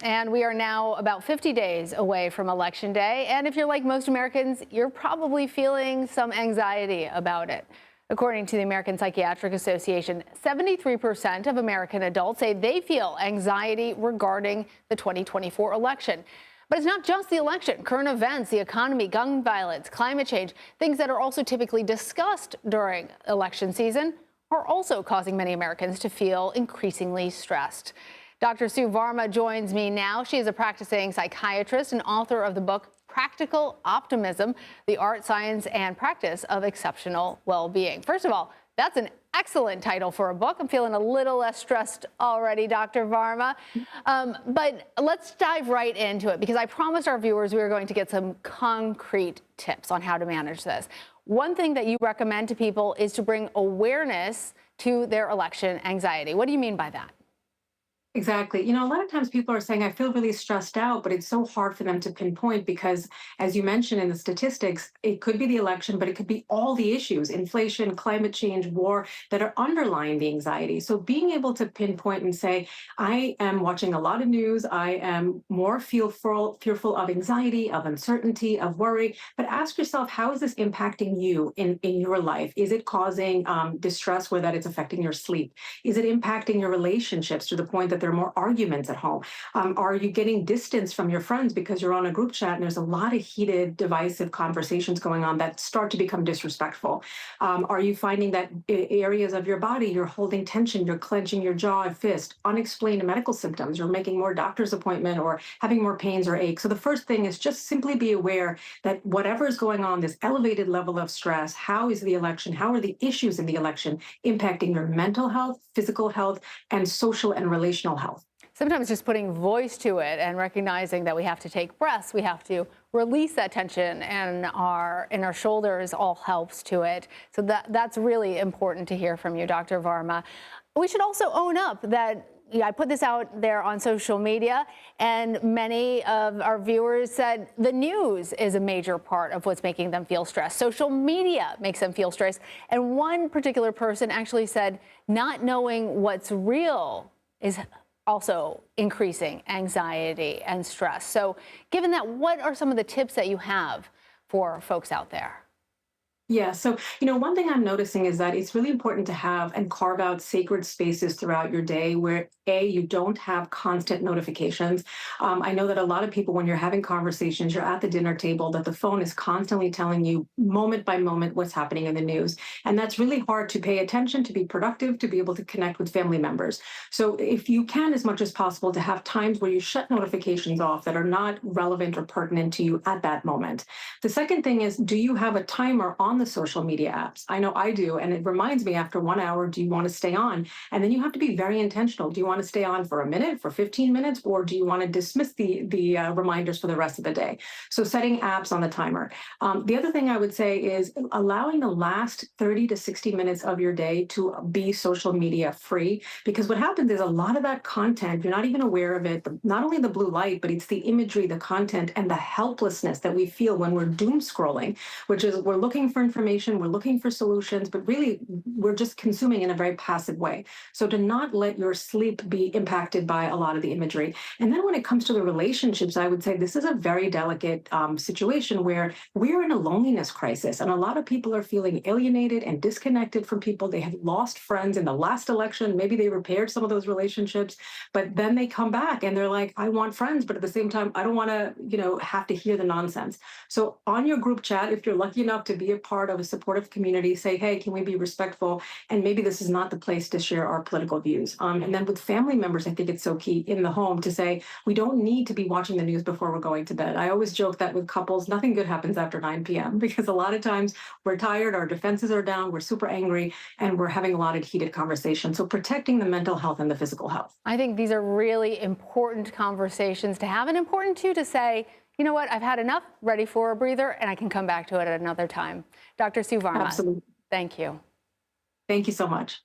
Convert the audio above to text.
And we are now about 50 days away from Election Day. And if you're like most Americans, you're probably feeling some anxiety about it. According to the American Psychiatric Association, 73% of American adults say they feel anxiety regarding the 2024 election. But it's not just the election. Current events, the economy, gun violence, climate change, things that are also typically discussed during election season are also causing many Americans to feel increasingly stressed. Dr. Sue Varma joins me now. She is a practicing psychiatrist and author of the book Practical Optimism, the Art, Science, and Practice of Exceptional Well-Being. First of all, that's an excellent title for a book. I'm feeling a little less stressed already, Dr. Varma. But let's dive right into it, because I promised our viewers we were going to get some concrete tips on how to manage this. One thing that you recommend to people is to bring awareness to their election anxiety. What do you mean by that? Exactly. A lot of times people are saying, I feel really stressed out, but it's so hard for them to pinpoint because, as you mentioned in the statistics, it could be the election, but it could be all the issues, inflation, climate change, war, that are underlying the anxiety. So being able to pinpoint and say, I am watching a lot of news, I am more fearful of anxiety, of uncertainty, of worry, but ask yourself, how is this impacting you in your life? Is it causing distress where that it's affecting your sleep? Is it impacting your relationships to the point that there are more arguments at home? Are you getting distance from your friends because you're on a group chat and there's a lot of heated, divisive conversations going on that start to become disrespectful? Are you finding that areas of your body, you're holding tension, you're clenching your jaw and fist, unexplained medical symptoms, you're making more doctor's appointment or having more pains or aches? So the first thing is just simply be aware that whatever is going on, this elevated level of stress, how is the election, how are the issues in the election impacting your mental health, physical health, and social and relational health? Sometimes just putting voice to it and recognizing that we have to take breaths, we have to release that tension in our shoulders all helps to it. So that's really important to hear from you, Dr. Varma. We should also own up that I put this out there on social media, and many of our viewers said the news is a major part of what's making them feel stressed. Social media makes them feel stressed. And one particular person actually said not knowing what's real is also increasing anxiety and stress. So given that, what are some of the tips that you have for folks out there? Yeah. So, one thing I'm noticing is that it's really important to have and carve out sacred spaces throughout your day where, you don't have constant notifications. I know that a lot of people, when you're having conversations, you're at the dinner table, that the phone is constantly telling you moment by moment what's happening in the news. And that's really hard to pay attention, to be productive, to be able to connect with family members. So if you can, as much as possible, to have times where you shut notifications off that are not relevant or pertinent to you at that moment. The second thing is, do you have a timer on the social media apps? I know I do, and it reminds me after 1 hour, do you want to stay on? And then you have to be very intentional. Do you want to stay on for a minute, for 15 minutes, or do you want to dismiss the reminders for the rest of the day? So setting apps on the timer. The other thing I would say is allowing the last 30 to 60 minutes of your day to be social media free, because what happens is a lot of that content, you're not even aware of it, not only the blue light, but it's the imagery, the content, and the helplessness that we feel when we're doom scrolling, which is we're looking for information, we're looking for solutions, but really we're just consuming in a very passive way. So to not let your sleep be impacted by a lot of the imagery. And then when it comes to the relationships, I would say this is a very delicate situation where we're in a loneliness crisis, and a lot of people are feeling alienated and disconnected from people. They have lost friends in the last election. Maybe they repaired some of those relationships, but then they come back and they're like, I want friends, but at the same time, I don't want to, have to hear the nonsense. So on your group chat, if you're lucky enough to be a part of a supportive community, say, hey, can we be respectful? And maybe this is not the place to share our political views. And then with family members, I think it's so key in the home to say, we don't need to be watching the news before we're going to bed. I always joke that with couples, nothing good happens after 9 p.m. because a lot of times we're tired, our defenses are down, we're super angry, and we're having a lot of heated conversations. So protecting the mental health and the physical health. I think these are really important conversations to have, and important too to say, you know what, I've had enough, ready for a breather, and I can come back to it at another time. Dr. Sue Varma. Absolutely. Thank you. Thank you so much.